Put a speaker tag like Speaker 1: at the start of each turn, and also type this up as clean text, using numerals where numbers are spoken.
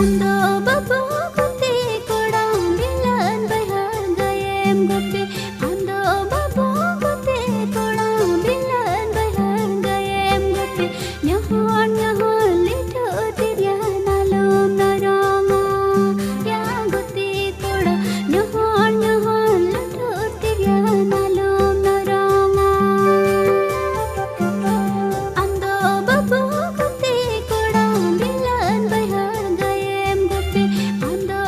Speaker 1: Ando babo guti kodam bilan bayar gayem gope. Ando babo guti kodam bilan bayar gayem gope. Nyahon nyahon litu tirya nalum narama. Ya guti koda nyahon nyahon litu tirya nalum narama. Ando babo guti kodam bilan bayar gayem gope. Ando